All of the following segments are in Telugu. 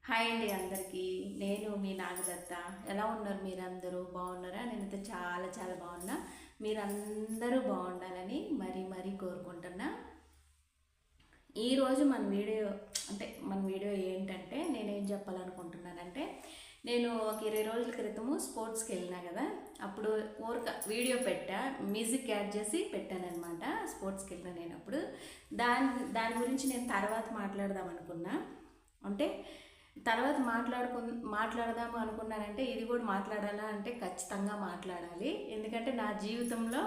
హాయ్ అండి అందరికీ. నేను మీ నాగదత్త. ఎలా ఉన్నారు మీరందరూ? బాగున్నారా? నేనైతే చాలా చాలా బాగున్నా. మీరందరూ బాగుండాలని మరీ మరీ కోరుకుంటున్నా. ఈరోజు మన వీడియో ఏంటంటే నేనేం చెప్పాలనుకుంటున్నానంటే, నేను ఒక 20 రోజుల క్రితము స్పోర్ట్స్కి వెళ్ళినా కదా, అప్పుడు వీడియో పెట్టా, మ్యూజిక్ యాడ్ చేసి పెట్టానమాట. స్పోర్ట్స్కి వెళ్ళినా నేను అప్పుడు దాని గురించి నేను తర్వాత మాట్లాడదాం అనుకున్నా. అంటే తర్వాత మాట్లాడదాము అనుకున్నానంటే, ఇది కూడా మాట్లాడాలా అంటే ఖచ్చితంగా మాట్లాడాలి. ఎందుకంటే నా జీవితంలో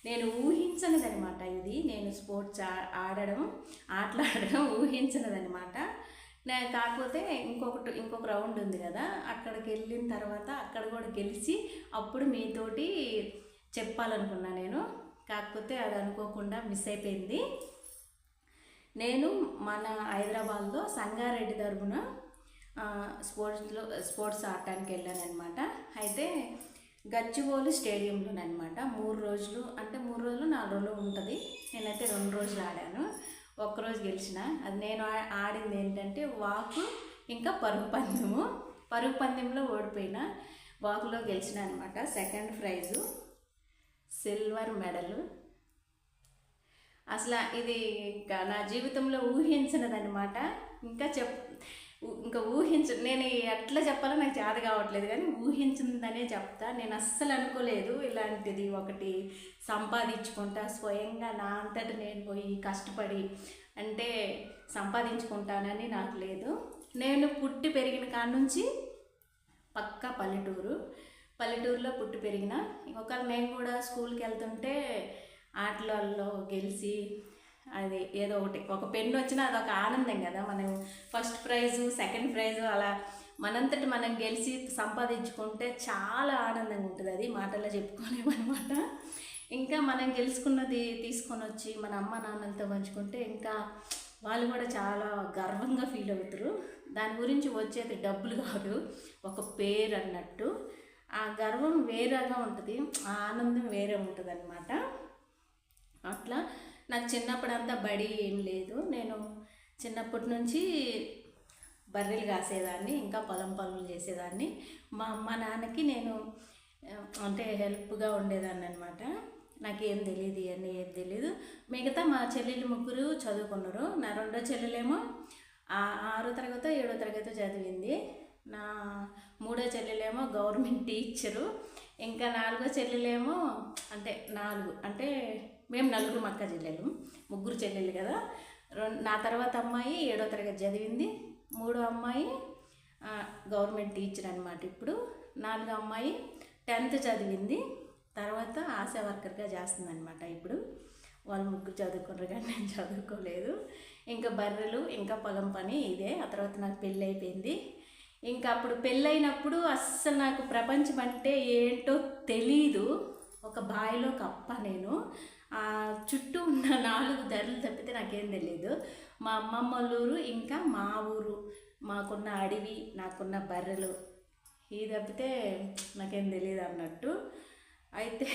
నేను ఊహించనిదనమాట ఇది. నేను స్పోర్ట్స్ ఆటలాడడం ఊహించనిదనమాట. కాకపోతే ఇంకొక రౌండ్ ఉంది కదా, అక్కడికి వెళ్ళిన తర్వాత అక్కడ కూడా గెలిచి అప్పుడు మీతోటి చెప్పాలనుకున్నా నేను. కాకపోతే అది అనుకోకుండా మిస్ అయిపోయింది. నేను మన హైదరాబాద్లో సంగారెడ్డి తరపున స్పోర్ట్స్ ఆడటానికి వెళ్ళాను అనమాట. అయితే గచ్చిబౌలి స్టేడియంలోనమాట 3 రోజులు, అంటే 3 రోజులు 4 రోజులు ఉంటుంది. నేనైతే 2 రోజులు ఆడాను. ఒక్కరోజు గెలిచిన. అది నేను ఆడింది ఏంటంటే వాకు ఇంకా పరుగు పందెంలో ఓడిపోయిన. వాకులో గెలిచిన అనమాట. Second price silver medal. అసలు ఇది ఇంకా నా జీవితంలో ఊహించినదనమాట. ఇంకా నేను ఎట్లా చెప్పాలో నాకు చేత కావట్లేదు, కానీ ఊహించిందనే చెప్తా. నేను అస్సలు అనుకోలేదు ఇలాంటిది ఒకటి సంపాదించుకుంటా స్వయంగా నా అంతటి నేను పోయి కష్టపడి అంటే సంపాదించుకుంటానని నాకు లేదు. నేను పుట్టి పెరిగిన కాడ నుంచి పక్కా పల్లెటూరులో పుట్టి పెరిగిన. ఇంకొకరు నేను కూడా స్కూల్కి వెళ్తుంటే ఆటలలో గెలిచి అది ఏదో ఒక పెన్ను వచ్చినా అదొక ఆనందం కదా. మనం ఫస్ట్ ప్రైజు సెకండ్ ప్రైజు అలా మనంతటి మనం గెలిచి సంపాదించుకుంటే చాలా ఆనందంగా ఉంటుంది. అది మాటల్లో చెప్పుకోలేమన్నమాట. ఇంకా మనం గెలుచుకున్నది తీసుకొని వచ్చి మన అమ్మ నాన్నలతో పంచుకుంటే ఇంకా వాళ్ళు కూడా చాలా గర్వంగా ఫీల్ అవుతారు. దాని గురించి వచ్చేది డబ్బులు కాదు, ఒక పేరు అన్నట్టు. ఆ గర్వం వేరేగా ఉంటుంది, ఆ ఆనందం వేరే ఉంటుంది అన్నమాట. అట్లా నాకు చిన్నప్పుడంతా బడి ఏం లేదు. నేను చిన్నప్పటి నుంచి బర్రెలు కాసేదాన్ని, ఇంకా పొలం పనులు చేసేదాన్ని. మా అమ్మ నాన్నకి నేను అంటే హెల్ప్గా ఉండేదాన్ని అనమాట. నాకేం తెలియదు, ఇవన్నీ ఏం తెలియదు. మిగతా మా చెల్లెళ్ళు 3 చదువుకున్నారు. నా రెండో చెల్లెలేమో 6వ తరగతో 7వ తరగతో చదివింది. నా 3వ చెల్లెలేమో గవర్నమెంట్ టీచరు. ఇంకా 4వ చెల్లెలేమో అంటే మేము 4 అక్క చెల్లెలు, 3 చెల్లెలు కదా. నా తర్వాత అమ్మాయి 7వ తరగతి చదివింది. 3వ అమ్మాయి గవర్నమెంట్ టీచర్ అనమాట. ఇప్పుడు 4వ అమ్మాయి 10th చదివింది. తర్వాత ఆశా వర్కర్గా చేస్తుంది అనమాట. ఇప్పుడు వాళ్ళు 3 చదువుకున్నారు, కానీ నేను చదువుకోలేదు. ఇంకా బర్రెలు ఇంకా పొలం పని ఇదే. ఆ తర్వాత నాకు పెళ్ళి అయిపోయింది. ఇంకా అప్పుడు పెళ్ళైనప్పుడు అస్సలు నాకు ప్రపంచం అంటే ఏంటో తెలీదు. ఒక బావిలో కప్ప నేను. చుట్టూ ఉన్న 4 ధరలు తప్పితే నాకేం తెలియదు. మా అమ్మమ్మ ఊరు ఇంకా మా ఊరు, మాకున్న అడవి, నాకున్న బర్రెలు, ఇది తప్పితే నాకేం తెలియదు అన్నట్టు. అయితే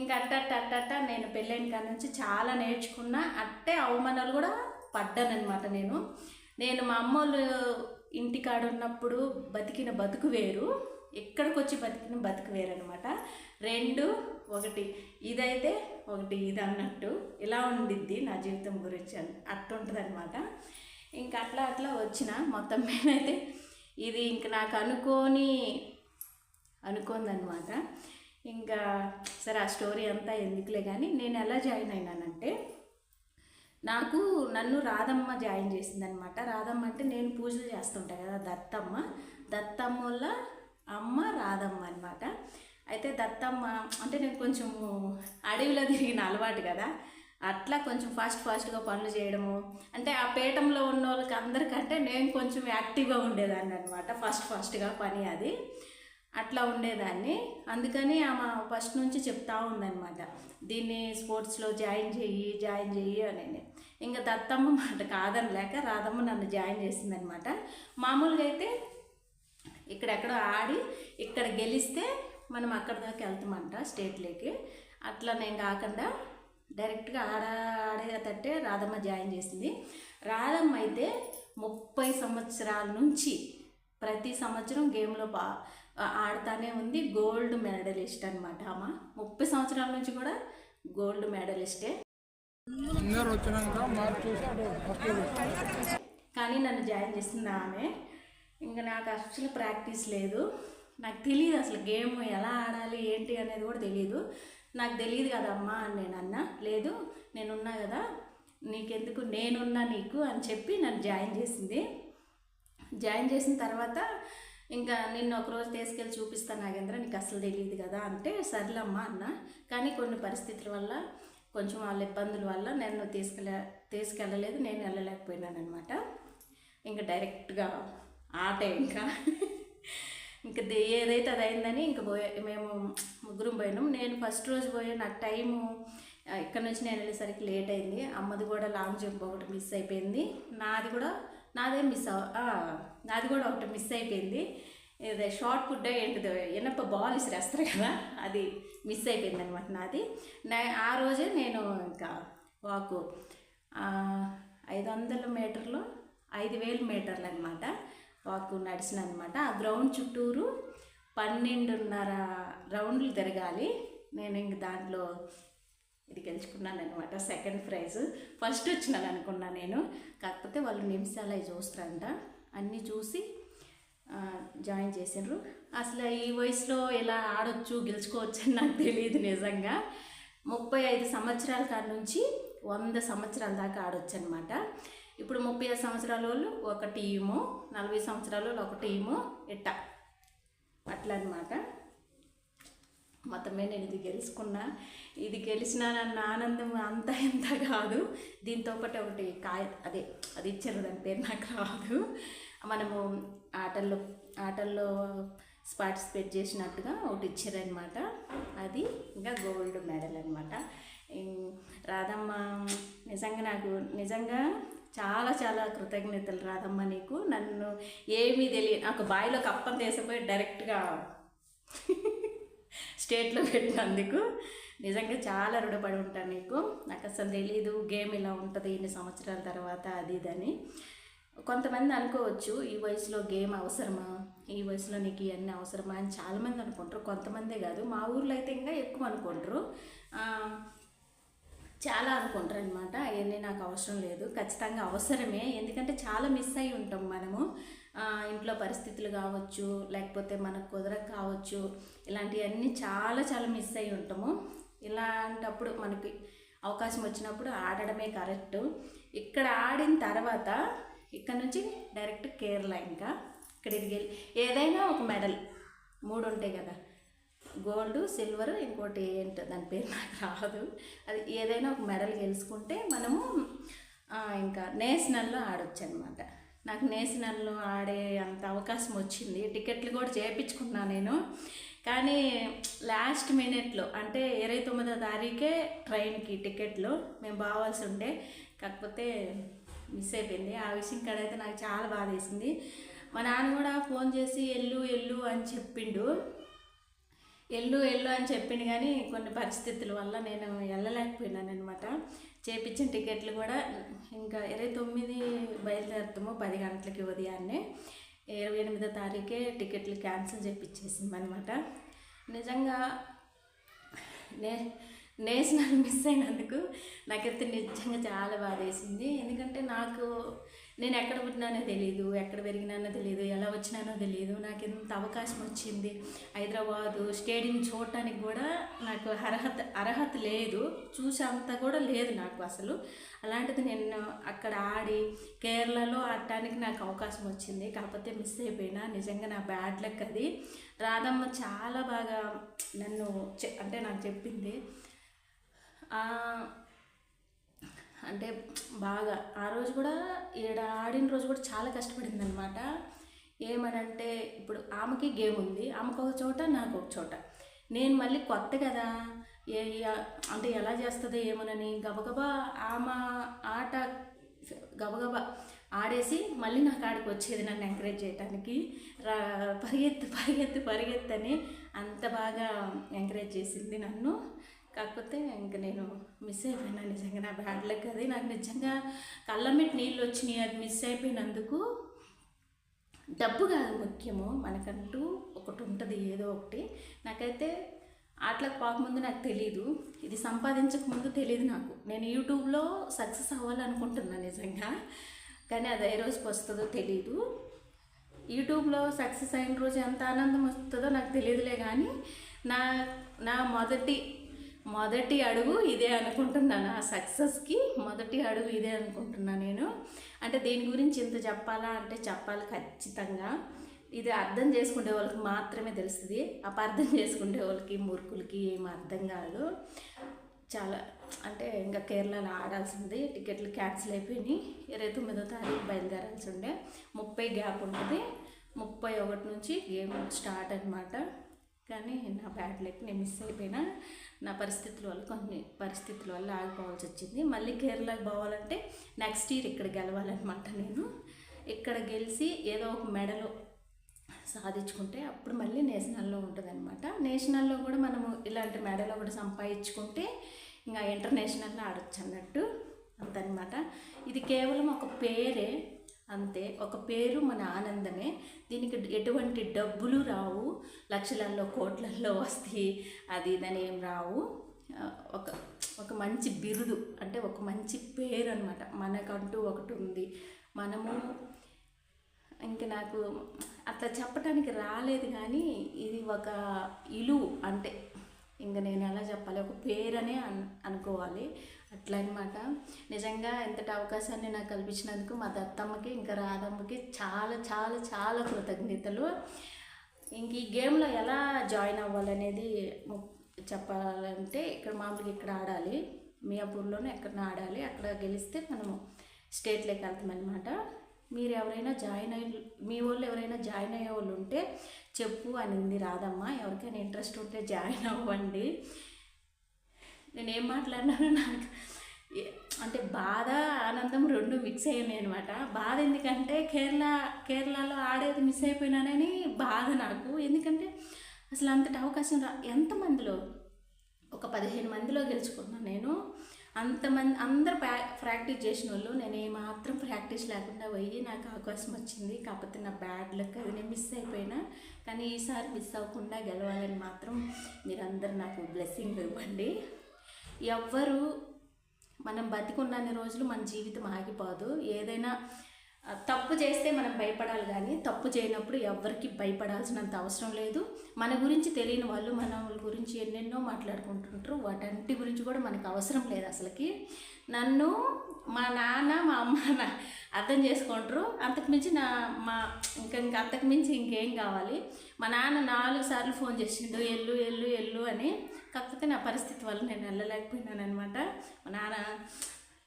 ఇంకా అట్ట నేను పెళ్ళైన కాడ నుంచి చాలా నేర్చుకున్నా. అట్టే అవమానాలు కూడా పడ్డానమాట. నేను మా అమ్మోళ్ళు ఇంటికాడ ఉన్నప్పుడు బతికిన బతుకు వేరు, ఎక్కడికి వచ్చి బతికిన బతుకు వేరు అనమాట. 2 ఒకటి ఇదైతే ఒకటి ఇది అన్నట్టు ఇలా ఉండిద్ది నా జీవితం గురించి అట్టుంటుంది అనమాట. ఇంకా అట్లా వచ్చిన మొత్తం మీదైతే ఇది ఇంక నాకు అనుకోందనమాట. ఇంకా సరే ఆ స్టోరీ అంతా ఎందుకులే, కానీ నేను ఎలా జాయిన్ అయినానంటే, నన్ను రాధమ్మ జాయిన్ చేసిందనమాట. రాధమ్మ అంటే నేను పూజలు చేస్తుంటా కదా, దత్తమ్మ వల్ల అమ్మ రాధమ్మ అనమాట. అయితే దత్తమ్మ అంటే నేను కొంచెం అడవిలో తిరిగిన అలవాటు కదా, అట్లా కొంచెం ఫాస్ట్గా పనులు చేయడము. అంటే ఆ పీఠంలో ఉన్న వాళ్ళకి అందరికంటే నేను కొంచెం యాక్టివ్గా ఉండేదాన్ని అనమాట. ఫాస్ట్గా పని అది అట్లా ఉండేదాన్ని. అందుకని ఆమె ఫస్ట్ నుంచి చెప్తా ఉందన్నమాట, దీన్ని స్పోర్ట్స్లో జాయిన్ చెయ్యి అని. ఇంకా దత్తమ్మ మాట కాదనలేక రాధమ్మ నన్ను జాయిన్ చేసిందనమాట. మామూలుగా అయితే ఇక్కడెక్కడో ఆడి ఇక్కడ గెలిస్తే మనం అక్కడ దాకా వెళ్తామంట, స్టేట్లోకి. అట్లా నేను కాకుండా డైరెక్ట్గా ఆడేటట్టే రాధమ్మ జాయిన్ చేసింది. రాధమ్మ అయితే 30 సంవత్సరాల నుంచి ప్రతి సంవత్సరం గేమ్లో ఆడుతూనే ఉంది. గోల్డ్ మెడలిస్ట్ అనమాట ఆమె. 30 సంవత్సరాల నుంచి కూడా గోల్డ్ మెడలిస్టే. కానీ నన్ను జాయిన్ చేసింది ఆమె. ఇంకా నాకు అసలు ప్రాక్టీస్ లేదు, నాకు తెలియదు అసలు గేమ్ ఎలా ఆడాలి ఏంటి అనేది కూడా తెలియదు. నాకు తెలియదు కదమ్మా అని నేను అన్నా. లేదు నేనున్నా కదా, నీకెందుకు, నేనున్నా నీకు అని చెప్పి నన్ను జాయిన్ చేసింది. జాయిన్ చేసిన తర్వాత ఇంకా నిన్ను ఒకరోజు తీసుకెళ్ళి చూపిస్తాను నాగేంద్ర, నీకు అసలు తెలియదు కదా అంటే సర్లేమ్మా అన్న. కానీ కొన్ని పరిస్థితుల వల్ల, కొంచెం వాళ్ళ ఇబ్బందుల వల్ల నన్ను తీసుకెళ్ళలేదు, నేను వెళ్ళలేకపోయినాను అనమాట. ఇంకా డైరెక్ట్గా ఆట ఇంకా ఏదైతే అది అయిందని ఇంకా మేము ముగ్గురం పోయినాం. నేను ఫస్ట్ రోజు పోయే నాకు టైము ఇక్కడ నుంచి నేను వెళ్ళేసరికి లేట్ అయింది. అమ్మది కూడా లాంగ్ జంప్ ఒకటి మిస్ అయిపోయింది, నాది కూడా ఒకటి మిస్ అయిపోయింది. ఏదో షార్ట్ పుట్ ఏంటిదో ఎనప్ప బాల్ ఇసిరేస్తారు కదా, అది మిస్ అయిపోయింది అనమాట నాది. ఆ రోజే నేను ఇంకా వాకు 500 మీటర్లు 5000 మీటర్లు అనమాట వాకు నడిచిన అనమాట. ఆ గ్రౌండ్ చుట్టూరు 12.5 రౌండ్లు తిరగాలి. నేను ఇంక దాంట్లో ఇది గెలుచుకున్నాను అనమాట, సెకండ్ ప్రైజ్. ఫస్ట్ వచ్చినాను అనుకున్నా నేను, కాకపోతే వాళ్ళు నిమిషాలు అవి చూస్తారంట, అన్నీ చూసి జాయిన్ చేసిండ్రు. అసలు ఈ వయసులో ఇలా ఆడొచ్చు గెలుచుకోవచ్చు అని నాకు తెలియదు నిజంగా. 35 సంవత్సరాల కాడ నుంచి 100 సంవత్సరాల దాకా ఆడొచ్చు అనమాట. ఇప్పుడు 35 సంవత్సరాల వాళ్ళు ఒక టీము, 40 సంవత్సరాల వాళ్ళు ఒక టీము, అట్లా అనమాట. మొత్తమే నేను ఇది గెలుచుకున్నా. ఇది గెలిచినానన్న ఆనందం అంత ఎంత కాదు. దీంతో పాటు ఒకటి అది ఇచ్చారు, దాని పేరు నాకు రాదు. మనము ఆటల్లో పార్టిసిపేట్ చేసినట్టుగా ఒకటి ఇచ్చారనమాట, అది ఇంకా గోల్డ్ మెడల్ అనమాట. రాధమ్మ నిజంగా చాలా చాలా కృతజ్ఞతలు రాధమ్మ నీకు. నన్ను ఏమీ తెలియదు, నాకు బాయిలో కప్పం తీసిపోయి డైరెక్ట్గా స్టేట్లో పెట్టినందుకు నిజంగా చాలా రుణపడి ఉంటాను నీకు. నాకు అసలు తెలీదు గేమ్ ఇలా ఉంటుంది ఇన్ని సంవత్సరాల తర్వాత అది ఇదని. కొంతమంది అనుకోవచ్చు ఈ వయసులో గేమ్ అవసరమా, ఈ వయసులో నీకు ఇవన్నీ అవసరమా అని చాలామంది అనుకుంటారు. కొంతమందే కాదు, మా ఊర్లో అయితే ఇంకా ఎక్కువ అనుకుంటారు, చాలా అనుకుంటారు అనమాట. అవన్నీ నాకు అవసరం లేదు, ఖచ్చితంగా అవసరమే. ఎందుకంటే చాలా మిస్ అయి ఉంటాం మనము. ఇంట్లో పరిస్థితులు కావచ్చు, లేకపోతే మనకు కుదరక కావచ్చు, ఇలాంటివన్నీ చాలా చాలా మిస్ అయి ఉంటాము. ఇలాంటప్పుడు మనకి అవకాశం వచ్చినప్పుడు ఆడడమే కరెక్ట్. ఇక్కడ ఆడిన తర్వాత ఇక్కడ నుంచి డైరెక్ట్ కేరళ. ఇంకా ఇక్కడ ఏదైనా ఒక మెడల్ 3 ఉంటాయి కదా, గోల్డ్, సిల్వర్, ఇంకోటి ఏంటో దాని పేరు నాకు రాదు. అది ఏదైనా ఒక మెడల్ గెలుచుకుంటే మనము ఇంకా నేషనల్లో ఆడొచ్చు అనమాట. నాకు నేషనల్లో ఆడే అంత అవకాశం వచ్చింది. టికెట్లు కూడా చేయించుకున్నాను నేను, కానీ లాస్ట్ మినిట్లో అంటే 29వ తారీఖే ట్రైన్కి టికెట్లు మేము బావాల్సి ఉండే, కాకపోతే మిస్ అయిపోయింది. ఆ విషయం కాడైతే నాకు చాలా బాధ వేసింది. మా నాన్న కూడా ఫోన్ చేసి ఎల్లు అని చెప్పిండు, ఎల్లు అని చెప్పిండు, కానీ కొన్ని పరిస్థితుల వల్ల నేను వెళ్ళలేకపోయినాను అనమాట. చేయించిన టికెట్లు కూడా ఇంకా 29 బయలుదేరుతాము 10 గంటలకి ఉదయాన్నే, 28వ తారీఖే టికెట్లు క్యాన్సిల్ చేయించేసింది అనమాట. నిజంగా నేషనల్ మిస్ అయినందుకు నాకైతే నిజంగా చాలా బాధ వేసింది. ఎందుకంటే నేను ఎక్కడ పుట్టినానో తెలియదు, ఎక్కడ పెరిగినానో తెలియదు, ఎలా వచ్చినానో తెలియదు. నాకు ఎంత అవకాశం వచ్చింది, హైదరాబాదు స్టేడియం చూడటానికి కూడా నాకు అర్హత లేదు, చూసేంత కూడా లేదు నాకు అసలు. అలాంటిది నేను అక్కడ ఆడి కేరళలో ఆడటానికి నాకు అవకాశం వచ్చింది, కాకపోతే మిస్ అయిపోయినా. నిజంగా నా బ్యాడ్ లక్ అది. రాధమ్మ చాలా బాగా నన్ను అంటే నాకు చెప్పింది, అంటే బాగా ఆ రోజు కూడా ఆడిన రోజు కూడా చాలా కష్టపడింది అనమాట. ఏమనంటే ఇప్పుడు ఆమెకి గేమ్ ఉంది, ఆమెకు ఒక చోట నాకు ఒక చోట, నేను మళ్ళీ కొత్త కదా, అంటే ఎలా చేస్తుందో ఏమోనని గబగబా ఆమె ఆట గబగబా ఆడేసి మళ్ళీ నా కాడికి వచ్చేది నన్ను ఎంకరేజ్ చేయడానికి. పరిగెత్తని అంత బాగా ఎంకరేజ్ చేసింది నన్ను. కాకపోతే ఇంక నేను మిస్ అయిపోయినా నిజంగా. నా బ్యాడ్ లక్ అది. నాకు నిజంగా కళ్ళమిటి నీళ్ళు వచ్చినాయి అది మిస్ అయిపోయినందుకు. డబ్బు కాదు ముఖ్యము, మనకంటూ ఒకటి ఉంటుంది ఏదో ఒకటి. నాకైతే ఆటలకు పోకముందు నాకు తెలీదు, ఇది సంపాదించక ముందు తెలియదు నాకు. నేను యూట్యూబ్లో సక్సెస్ అవ్వాలనుకుంటున్నాను నిజంగా, కానీ అది ఏ రోజుకి వస్తుందో తెలీదు. యూట్యూబ్లో సక్సెస్ అయిన రోజు ఎంత ఆనందం వస్తుందో నాకు తెలియదులే, కానీ నా నా మొదటి అడుగు ఇదే అనుకుంటున్నాను. ఆ సక్సెస్కి మొదటి అడుగు ఇదే అనుకుంటున్నాను నేను. అంటే దీని గురించి ఇంత చెప్పాలా అంటే చెప్పాలి ఖచ్చితంగా. ఇది అర్థం చేసుకునే వాళ్ళకి మాత్రమే తెలుస్తుంది, అపార్థం చేసుకునే వాళ్ళకి మూర్ఖులకి ఏం అర్థం కాదు. చాలా అంటే ఇంకా కేరళలో ఆడాల్సింది, టికెట్లు క్యాన్సిల్ అయిపోయినాయి. 29వ తారీఖు బయలుదేరాల్సి ఉండే. 30 గ్యాప్ ఉంటుంది, 31 నుంచి గేమ్ స్టార్ట్ అనమాట. కానీ నా బ్యాడ్ లక్ నేను మిస్ అయిపోయినా. నా కొన్ని పరిస్థితుల వల్ల ఆగిపోవాల్సి వచ్చింది. మళ్ళీ కేరళకి పోవాలంటే నెక్స్ట్ ఇయర్ ఇక్కడ గెలవాలన్నమాట. నేను ఇక్కడ గెలిచి ఏదో ఒక మెడలో సాధించుకుంటే అప్పుడు మళ్ళీ నేషనల్లో ఉంటుంది అనమాట. నేషనల్లో కూడా మనము ఇలాంటి మెడలో కూడా సంపాదించుకుంటే ఇంకా ఇంటర్నేషనల్లో ఆడొచ్చు అన్నట్టు అంతనమాట. ఇది కేవలం ఒక పేరే అంతే, ఒక పేరు, మన ఆనందమే. దీనికి ఎటువంటి డబ్బులు రావు, లక్షలలో కోట్లలో వస్తాయి అది ఇదని ఏం రావు. ఒక మంచి బిరుదు, అంటే ఒక మంచి పేరు అనమాట. మనకంటూ ఒకటి ఉంది, మనము ఇంక నాకు అట్లా చెప్పడానికి రాలేదు, కానీ ఇది ఒక ఇలువ. అంటే ఇంక నేను ఎలా చెప్పాలి, ఒక పేరనే అనుకోవాలి అట్లా అనమాట. నిజంగా ఎంతటి అవకాశాన్ని నాకు కల్పించినందుకు మా దత్తమ్మకి ఇంకా రాధమ్మకి చాలా చాలా చాలా కృతజ్ఞతలు. ఇంక ఈ గేమ్లో ఎలా జాయిన్ అవ్వాలనేది చెప్పాలంటే మామూలుగా ఇక్కడ ఆడాలి, మియాపూర్లోనే ఎక్కడ ఆడాలి. అక్కడ గెలిస్తే మనము స్టేట్లోకి వెళ్తామన్నమాట. మీరు ఎవరైనా మీ వాళ్ళు ఎవరైనా జాయిన్ అయ్యే వాళ్ళు ఉంటే చెప్పు అనింది రాధమ్మ. ఎవరికైనా ఇంట్రెస్ట్ ఉంటే జాయిన్ అవ్వండి. నేనేం మాట్లాడినాను, నాకు అంటే బాధ ఆనందం రెండు మిక్స్ అయ్యాయి అనమాట. బాధ ఎందుకంటే కేరళలో ఆడేది మిస్ అయిపోయినానని బాధ నాకు. ఎందుకంటే అసలు అంతటి అవకాశం ఎంతమందిలో ఒక 15 మందిలో గెలుచుకున్నాను నేను. అంతమంది అందరు ప్రాక్టీస్ చేసిన వాళ్ళు, నేను ఏమాత్రం ప్రాక్టీస్ లేకుండా పోయి నాకు అవకాశం వచ్చింది. కాకపోతే నా బ్యాడ్ లక్ అది, నేను మిస్ అయిపోయినా. కానీ ఈసారి మిస్ అవ్వకుండా గెలవాలని మాత్రం మీరందరూ నాకు బ్లెస్సింగ్ ఇవ్వండి. ఎవ్వరు మనం బతికున్నన్ని రోజులు మన జీవితం ఆగిపోదు. ఏదైనా తప్పు చేస్తే మనం భయపడాలి, కానీ తప్పు చేయనప్పుడు ఎవరికి భయపడాల్సినంత అవసరం లేదు. మన గురించి తెలియని వాళ్ళు మన వాళ్ళ గురించి ఎన్నెన్నో మాట్లాడుకుంటుంటారు, వాటన్నిటి గురించి కూడా మనకు అవసరం లేదు అసలుకి. నన్ను మా నాన్న మా అమ్మ అర్థం చేసుకుంటారు, అంతకుమించి ఇంకా అంతకుమించి ఇంకేం కావాలి. మా నాన్న 4 సార్లు ఫోన్ చేసిండు ఎల్లు ఎల్లు ఎల్లు అని. కాకపోతే నా పరిస్థితి వల్ల నేను వెళ్ళలేకపోయినాను అనమాట. మా నాన్న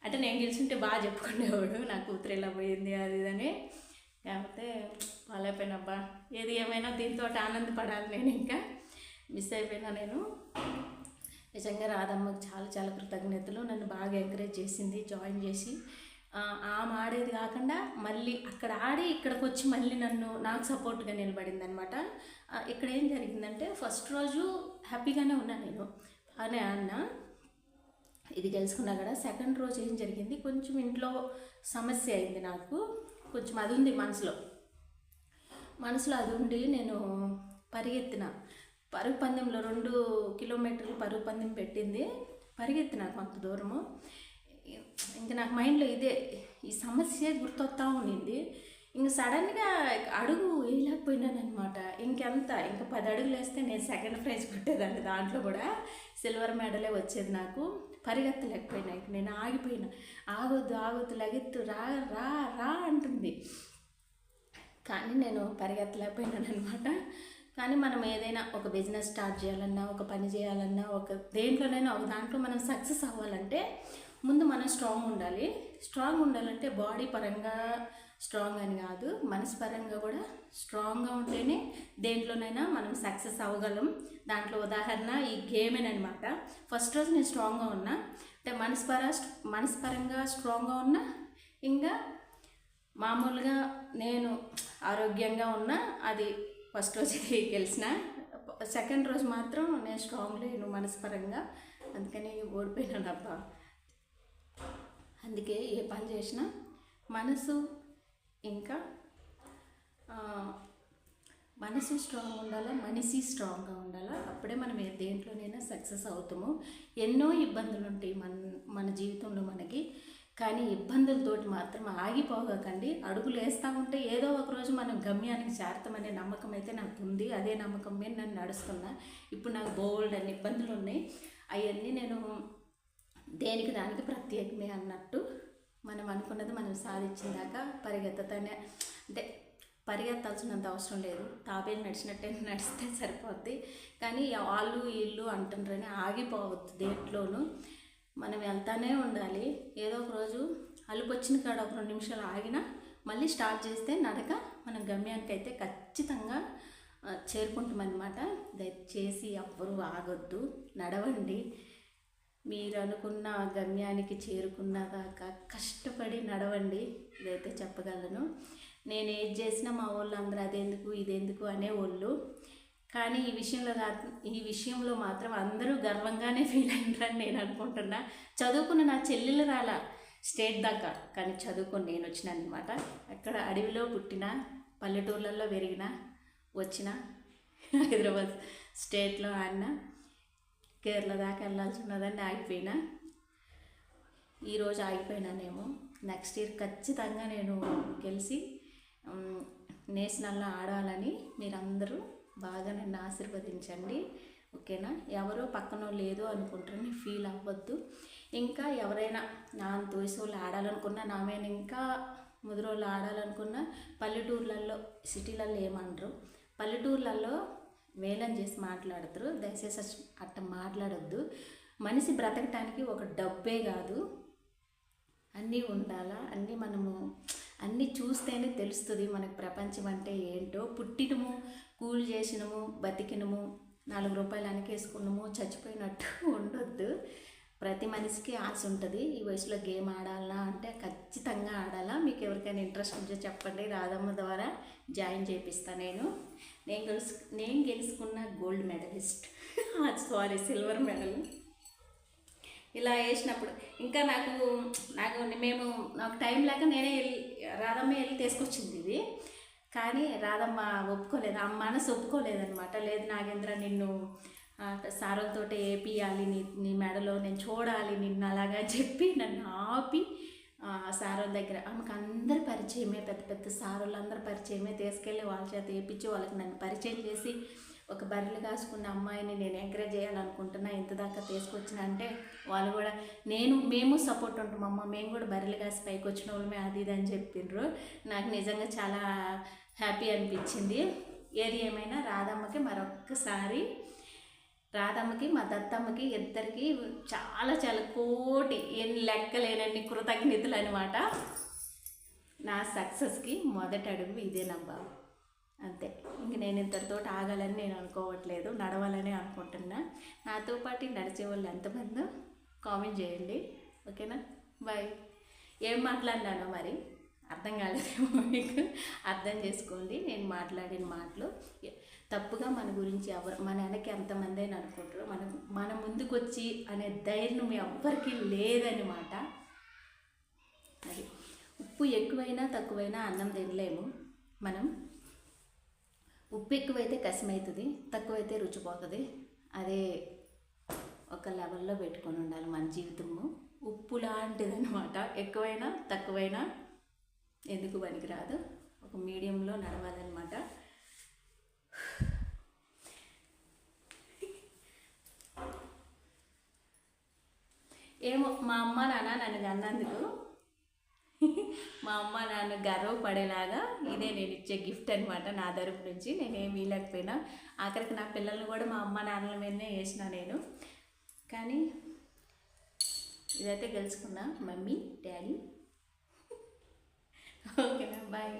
అంటే నేను గెలిచుంటే బాగా చెప్పుకునేవాడు, నా కూతురు ఇలా పోయింది అది ఇదని. కాకపోతే వాళ్ళైపోయినబ్బా, ఏది ఏమైనా దీంతో ఆనందపడాలి. నేను ఇంకా మిస్ అయిపోయినా. నేను నిజంగా రాధమ్మకి చాలా చాలా కృతజ్ఞతలు. నన్ను బాగా ఎంకరేజ్ చేసింది, జాయిన్ చేసి. ఆమె ఆడేది కాకుండా మళ్ళీ అక్కడ ఆడి ఇక్కడికి వచ్చి మళ్ళీ నాకు సపోర్ట్గా నిలబడింది అనమాట. ఇక్కడ ఏం జరిగిందంటే ఫస్ట్ రోజు హ్యాపీగానే ఉన్నా నేను, అనే అన్న ఇది గెలుచుకున్నా కదా. సెకండ్ రోజు ఏం జరిగింది, కొంచెం ఇంట్లో సమస్య అయింది నాకు. కొంచెం అది ఉంది మనసులో అది ఉండి నేను పరిగెత్తిన. పరుగు పందెంలో 2 కిలోమీటర్లు పరుగు పందెం పెట్టింది, పరిగెత్తిన కొంత దూరము. ఇంకా నాకు మైండ్లో ఈ సమస్య గుర్తొస్తా ఉండింది. ఇంక సడన్గా అడుగు వేయలేకపోయినాను అనమాట. ఇంకా 10 అడుగులు వేస్తే నేను సెకండ్ ప్రైజ్ కొట్టేదాన్ని, దాంట్లో కూడా సిల్వర్ మెడలే వచ్చేది నాకు. పరిగెత్తలేకపోయినా, ఇంక నేను ఆగిపోయినా. ఆగొద్దు లగెత్తు, రా రా రా అంటుంది, కానీ నేను పరిగెత్తలేకపోయినాను అనమాట. కానీ మనం ఏదైనా ఒక బిజినెస్ స్టార్ట్ చేయాలన్నా, ఒక పని చేయాలన్నా, ఒక దేంట్లోనైనా ఒక దాంట్లో మనం సక్సెస్ అవ్వాలంటే ముందు మనం స్ట్రాంగ్ ఉండాలి. స్ట్రాంగ్ ఉండాలంటే బాడీ పరంగా స్ట్రాంగ్ అని కాదు, మనసు పరంగా కూడా స్ట్రాంగ్గా ఉంటేనే దేంట్లోనైనా మనం సక్సెస్ అవ్వగలం. దాంట్లో ఉదాహరణ ఈ గేమేనమాట. ఫస్ట్ రోజు నేను స్ట్రాంగ్గా ఉన్నా, అంటే మనసు పరంగా స్ట్రాంగ్గా ఉన్నా, ఇంకా మామూలుగా నేను ఆరోగ్యంగా ఉన్నా. అది ఫస్ట్ రోజు గెలిచిన. సెకండ్ రోజు మాత్రం నేను స్ట్రాంగ్ లేను మనసు పరంగా, అందుకని ఓడిపోయినాను అబ్బా. అందుకే ఏ పని చేసినా మనసు ఇంకా మనసు స్ట్రాంగ్ ఉండాలా, మనిషి స్ట్రాంగ్గా ఉండాలా. అప్పుడే మనం దేంట్లోనైనా సక్సెస్ అవుతాము. ఎన్నో ఇబ్బందులు ఉంటాయి మన జీవితంలో మనకి, కానీ ఇబ్బందులతోటి మాత్రం ఆగిపోకండి. అడుగులు వేస్తూ ఉంటే ఏదో ఒక రోజు మనం గమ్యానికి చేరతామనే నమ్మకం అయితే నాకు ఉంది. అదే నమ్మకం మీద నన్ను నడుస్తున్నా. ఇప్పుడు నాకు బోల్డ్ అన్ని ఇబ్బందులు ఉన్నాయి. అవన్నీ నేను దేనికి దానికి ప్రత్యేకమే అన్నట్టు మనం అనుకున్నది మనం సాధించిన దాకా పరిగెత్తనే, అంటే పరిగెత్తాల్సినంత అవసరం లేదు. తాబేలు నడిచినట్టే నడిస్తే సరిపోద్ది. కానీ వాళ్ళు వీళ్ళు అంటుండ్రని ఆగిపోవద్దు. దేంట్లోనూ మనం వెళ్తానే ఉండాలి. ఏదో ఒక రోజు అలుపు వచ్చిన కాడ ఒక 2 నిమిషాలు ఆగినా మళ్ళీ స్టార్ట్ చేస్తే నడక మనం గమ్యానికి అయితే ఖచ్చితంగా చేరుకుంటామన్నమాట. దయచేసి ఎవ్వరూ ఆగొద్దు, నడవండి. మీరు అనుకున్న గమ్యానికి చేరుకున్న దాకా కష్టపడి నడవండి. ఇదైతే చెప్పగలను. నేను ఏది చేసినా మా వాళ్ళు అందరూ అదెందుకు ఇదెందుకు అనేవాళ్ళు. కానీ ఈ విషయంలో మాత్రం అందరూ గర్వంగానే ఫీల్ అయినారని నేను అనుకుంటున్నా. చదువుకున్న నా చెల్లెలు రాలా స్టేట్ దాకా, కానీ చదువుకొని నేను వచ్చిన అనమాట. అక్కడ అడవిలో పుట్టిన, పల్లెటూర్లలో పెరిగిన, వచ్చిన, హైదరాబాద్ స్టేట్లో ఆడిన, కేరళ దాకా వెళ్ళాల్సి ఉన్నదని ఆగిపోయినా. ఈరోజు ఆగిపోయినానేమో. నెక్స్ట్ ఇయర్ ఖచ్చితంగా నేను గెలిచి నేషనల్లో ఆడాలని మీరందరూ బాగా నన్ను ఆశీర్వదించండి. ఓకేనా? ఎవరో పక్కన లేదు అనుకుంటారని ఫీల్ అవ్వద్దు. ఇంకా ఎవరైనా నా అంత వయసు వాళ్ళు ఆడాలనుకున్నా, నా మీద ఇంకా ముదిరోళ్ళు ఆడాలనుకున్నా పల్లెటూర్లలో, సిటీలలో ఏమంటారు, పల్లెటూర్లలో వేలం చేసి మాట్లాడతారు. దయచేసి అట్ట మాట్లాడొద్దు. మనిషి బ్రతకటానికి ఒక డబ్బే కాదు, అన్నీ ఉండాలా. అన్నీ చూస్తేనే తెలుస్తుంది మనకు ప్రపంచం అంటే ఏంటో. పుట్టినము, కూలి చేసినము, బతికినము, 4 రూపాయలు అనకేసుకున్నాము, చచ్చిపోయినట్టు ఉండొద్దు. ప్రతి మనిషికి ఆశ ఉంటుంది. ఈ వయసులో గేమ్ ఆడాలా అంటే ఖచ్చితంగా ఆడాలా. మీకు ఎవరికైనా ఇంట్రెస్ట్ ఉంటే చెప్పండి, రాధమ్మ ద్వారా జాయిన్ చేపిస్తాను. నేను గెలుచుకున్న gold medalist, sorry silver medal. ఇలా వేసినప్పుడు ఇంకా నాకు టైం లేక నేనే రాధమ్మ వెళ్ళి తీసుకొచ్చింది ఇది. కానీ రాధమ్మ ఒప్పుకోలేదు, ఆ మనసు ఒప్పుకోలేదనమాట. లేదు నాగేంద్ర, నిన్ను సారోలతోటే వేపియాలి, నీ మెడలో నేను చూడాలి నిన్ను అలాగా చెప్పి నన్ను ఆపి సారోల దగ్గర, ఆమెకు అందరు పరిచయమే, పెద్ద పెద్ద సారోళ్ళు అందరు పరిచయమే, తీసుకెళ్ళి వాళ్ళ చేత వేయించి వాళ్ళకి నన్ను పరిచయం చేసి ఒక బర్రెలు కాసుకున్న అమ్మాయిని నేను ఎంకరేజ్ చేయాలనుకుంటున్నా, ఇంత దాకా తీసుకొచ్చిన అంటే వాళ్ళు కూడా మేము సపోర్ట్ ఉంటామమ్మ, మేము కూడా బర్రెలు కాసి పైకి వచ్చిన వాళ్ళమే, అది ఇది అని చెప్పిండ్రు. నాకు నిజంగా చాలా హ్యాపీ అనిపించింది. ఏది ఏమైనా రాధమ్మకి మరొక్కసారి, రాధమ్మకి మా దత్తమ్మకి ఇద్దరికి చాలా చాలా కోటి లెక్కలేనన్ని కృతజ్ఞతలు అనమాట. నా సక్సెస్కి మొదటి అడుగు ఇదేనబ్బా. అంతే. ఇంక నేను ఇంతటితో ఆగాలని నేను అనుకోవట్లేదు, నడవాలని అనుకుంటున్నా. నాతో పాటు నడిచే వాళ్ళు ఎంతమందో కామెంట్ చేయండి. ఓకేనా? బాయ్. ఏం మాట్లాడినానో మరి అర్థం కాలేదేమో, మీకు అర్థం చేసుకోండి. నేను మాట్లాడిన మాటలు తప్పుగా మన గురించి మన వెనక్కి ఎంతమంది అని అనుకుంటారు. మన ముందుకు వచ్చి అనే ధైర్యం ఎవ్వరికీ లేదన్నమాట. అది ఉప్పు ఎక్కువైనా తక్కువైనా అన్నం తినలేము మనం. ఉప్పు ఎక్కువైతే కసిమవుతుంది, తక్కువైతే రుచిపోతుంది. అదే ఒక లెవెల్లో పెట్టుకొని ఉండాలి మన జీవితము. ఉప్పు లాంటిదన్నమాట. ఎక్కువైనా తక్కువైనా ఎందుకు పనికిరాదు, ఒక మీడియంలో నడవాలన్నమాట. ఏమో మా అమ్మ నాన్న నన్ను కన్నందుకు మా అమ్మ నాన్న గర్వపడేలాగా ఇదే నేను ఇచ్చే గిఫ్ట్ అనమాట. నా తరపు నుంచి నేనేమి ఇవ్వలేకపోయినా, ఆఖరికి నా పిల్లల్ని కూడా మా అమ్మ నాన్నల మీదనే వేసిన నేను. కానీ ఇదైతే గెలుచుకున్నా మమ్మీ డాడీ. ఓకేనా? బాయ్.